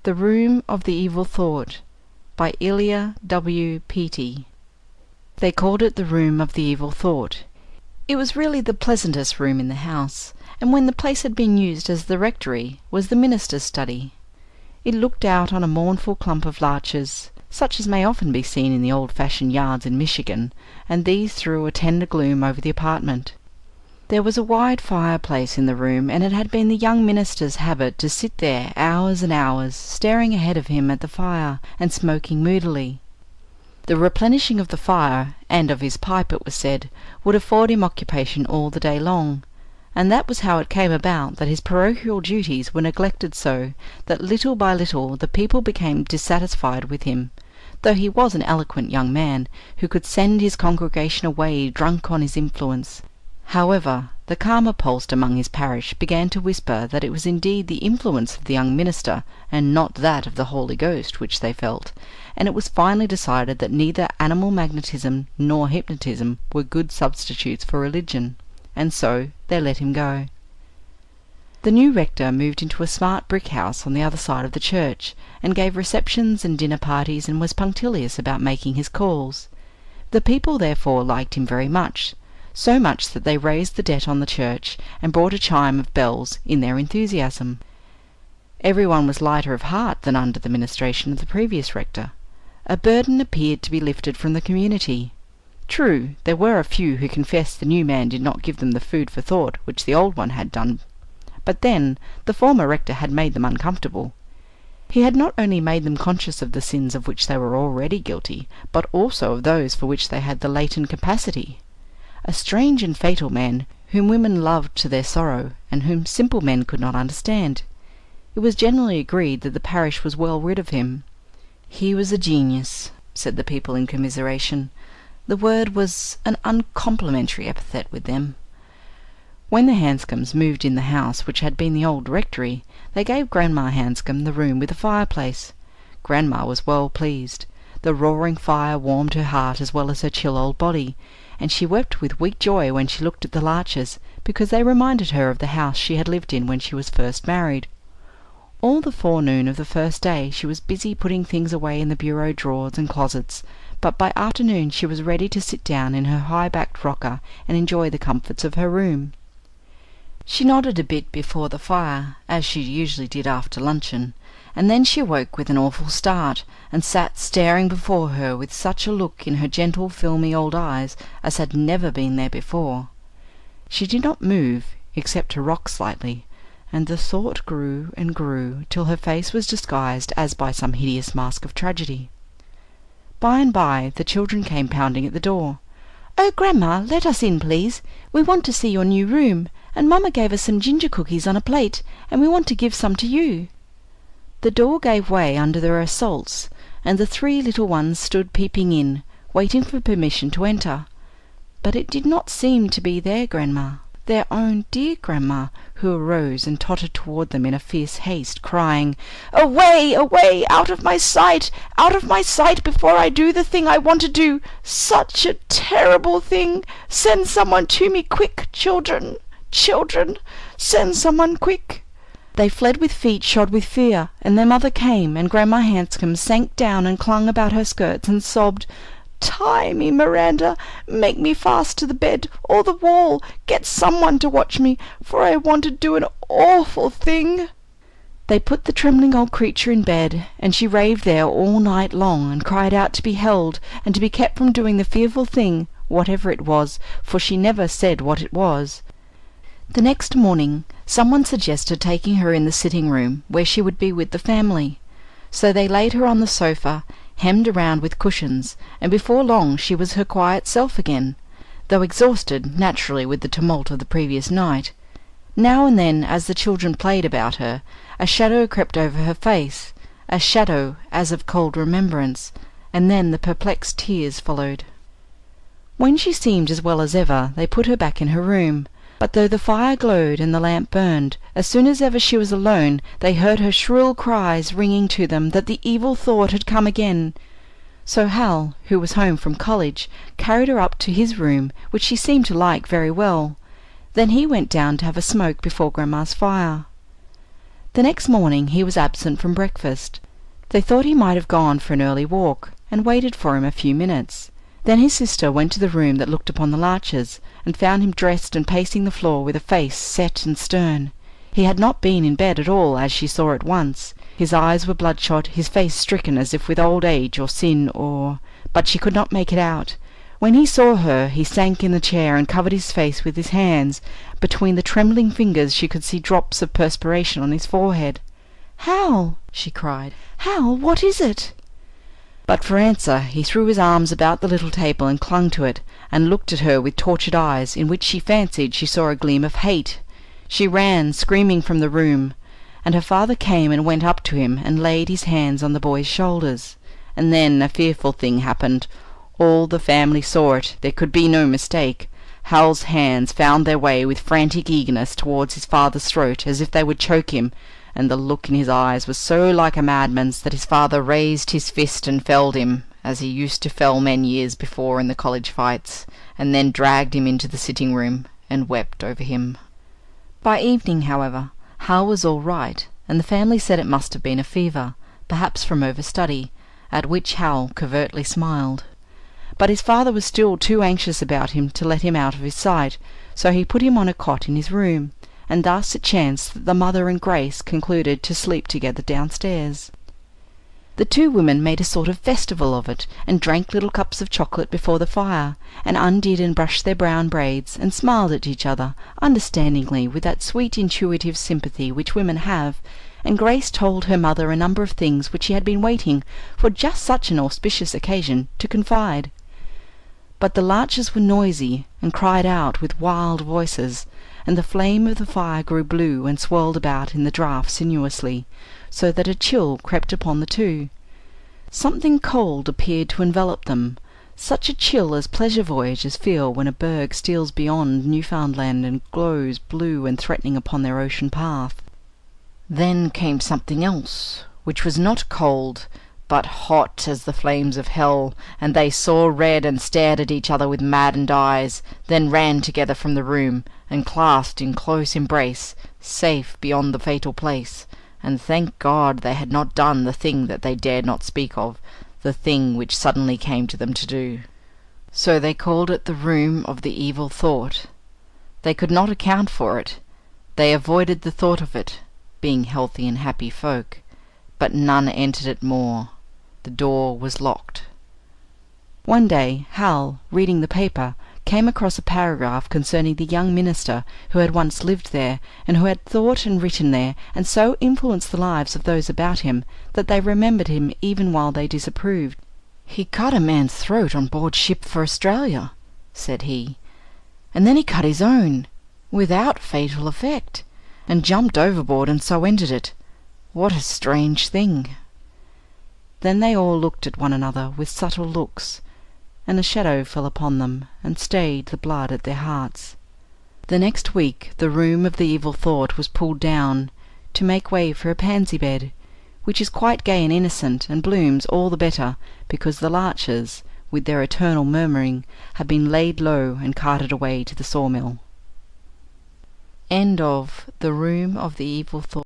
The Room of the Evil Thought by Элия Pitти. They called it the Room of the Evil Thought. It was really the pleasantest room in the house, and when the place had been used as the rectory, was the minister's study. It looked out on a mournful clump of larches, such as may often be seen in the old-fashioned yards in Michigan, and these threw a tender gloom over the apartment. There was a wide fireplace in the room, and it had been the young minister's habit to sit there hours and hours, staring ahead of him at the fire, and smoking moodily. The replenishing of the fire, and of his pipe, it was said, would afford him occupation all the day long, and that was how it came about that his parochial duties were neglected so that little by little the people became dissatisfied with him, though he was an eloquent young man, who could send his congregation away drunk on his influence. However, the calmer pulsed among his parish began to whisper that it was indeed the influence of the young minister, and not that of the Holy Ghost, which they felt, and it was finally decided that neither animal magnetism nor hypnotism were good substitutes for religion, and so they let him go. The new rector moved into a smart brick house on the other side of the church, and gave receptions and dinner parties, and was punctilious about making his calls. The people therefore liked him very much, so much that they raised the debt on the church, and brought a chime of bells in their enthusiasm. Everyone was lighter of heart than under the ministration of the previous rector. A burden appeared to be lifted from the community. True, there were a few who confessed the new man did not give them the food for thought which the old one had done, but then the former rector had made them uncomfortable. He had not only made them conscious of the sins of which they were already guilty, but also of those for which they had the latent capacity. A strange and fatal man, whom women loved to their sorrow, and whom simple men could not understand. It was generally agreed that the parish was well rid of him. He was a genius, said the people in commiseration. The word was an uncomplimentary epithet with them. When the Hanscoms moved in the house which had been the old rectory, they gave Grandma Hanscom the room with the fireplace. Grandma was well pleased. The roaring fire warmed her heart as well as her chill old body, and she wept with weak joy when she looked at the larches, because they reminded her of the house she had lived in when she was first married. All the forenoon of the first day she was busy putting things away in the bureau drawers and closets, but by afternoon she was ready to sit down in her high-backed rocker and enjoy the comforts of her room. She nodded a bit before the fire, as she usually did after luncheon, and then she awoke with an awful start, and sat staring before her with such a look in her gentle filmy old eyes as had never been there before. She did not move, except to rock slightly, and the thought grew and grew till her face was disguised as by some hideous mask of tragedy. By and by the children came pounding at the door. "Oh, Grandma, let us in, please. We want to see your new room, and Mamma gave us some ginger cookies on a plate, and we want to give some to you." The door gave way under their assaults, and the three little ones stood peeping in, waiting for permission to enter. But it did not seem to be their grandma, their own dear grandma, who arose and tottered toward them in a fierce haste, crying, "Away, away, out of my sight before I do the thing I want to do! Such a terrible thing! Send someone to me, quick, children, children, send someone quick!" They fled with feet shod with fear, and their mother came, and Grandma Hanscom sank down and clung about her skirts and sobbed, "Tie me, Miranda, make me fast to the bed or the wall, get someone to watch me, for I want to do an awful thing." They put the trembling old creature in bed, and she raved there all night long, and cried out to be held, and to be kept from doing the fearful thing, whatever it was, for she never said what it was. The next morning someone suggested taking her in the sitting-room, where she would be with the family. So they laid her on the sofa, hemmed around with cushions, and before long she was her quiet self again, though exhausted naturally with the tumult of the previous night. Now and then, as the children played about her, a shadow crept over her face, a shadow as of cold remembrance, and then the perplexed tears followed. When she seemed as well as ever, they put her back in her room. But though the fire glowed and the lamp burned, as soon as ever she was alone they heard her shrill cries ringing to them that the evil thought had come again. So Hal, who was home from college, carried her up to his room, which she seemed to like very well. Then he went down to have a smoke before Grandma's fire. The next morning he was absent from breakfast. They thought he might have gone for an early walk, and waited for him a few minutes. Then his sister went to the room that looked upon the larches, and found him dressed and pacing the floor with a face set and stern. He had not been in bed at all, as she saw at once. His eyes were bloodshot, his face stricken as if with old age or sin but she could not make it out. When he saw her he sank in the chair and covered his face with his hands. Between the trembling fingers she could see drops of perspiration on his forehead. "Hal!" she cried. "Hal, what is it?" But for answer he threw his arms about the little table and clung to it, and looked at her with tortured eyes, in which she fancied she saw a gleam of hate. She ran, screaming, from the room, and her father came and went up to him and laid his hands on the boy's shoulders. And then a fearful thing happened. All the family saw it. There could be no mistake. Hal's hands found their way with frantic eagerness towards his father's throat, as if they would choke him, and the look in his eyes was so like a madman's that his father raised his fist and felled him, as he used to fell men years before in the college fights, and then dragged him into the sitting-room and wept over him. By evening, however, Hal was all right, and the family said it must have been a fever, perhaps from overstudy, at which Hal covertly smiled. But his father was still too anxious about him to let him out of his sight, so he put him on a cot in his room, and thus it chanced that the mother and Grace concluded to sleep together downstairs. The two women made a sort of festival of it, and drank little cups of chocolate before the fire, and undid and brushed their brown braids, and smiled at each other, understandingly, with that sweet intuitive sympathy which women have, and Grace told her mother a number of things which she had been waiting for just such an auspicious occasion to confide. But the larches were noisy, and cried out with wild voices, and the flame of the fire grew blue and swirled about in the draught sinuously, so that a chill crept upon the two. Something cold appeared to envelop them, such a chill as pleasure voyagers feel when a berg steals beyond Newfoundland and glows blue and threatening upon their ocean path. Then came something else, which was not cold, but hot as the flames of hell, and they saw red and stared at each other with maddened eyes, then ran together from the room, and clasped in close embrace, safe beyond the fatal place, and thank God they had not done the thing that they dared not speak of, the thing which suddenly came to them to do. So they called it the room of the evil thought. They could not account for it. They avoided the thought of it, being healthy and happy folk, but none entered it more. The door was locked. One day Hal, reading the paper, came across a paragraph concerning the young minister who had once lived there, and who had thought and written there, and so influenced the lives of those about him that they remembered him even while they disapproved. "He cut a man's throat on board ship for Australia," said he, "and then he cut his own, without fatal effect, and jumped overboard and so ended it. What a strange thing!" Then they all looked at one another with subtle looks, and a shadow fell upon them and stayed the blood at their hearts. The next week the room of the evil thought was pulled down, to make way for a pansy bed, which is quite gay and innocent, and blooms all the better because the larches, with their eternal murmuring, have been laid low and carted away to the sawmill. End of The Room of the Evil Thought.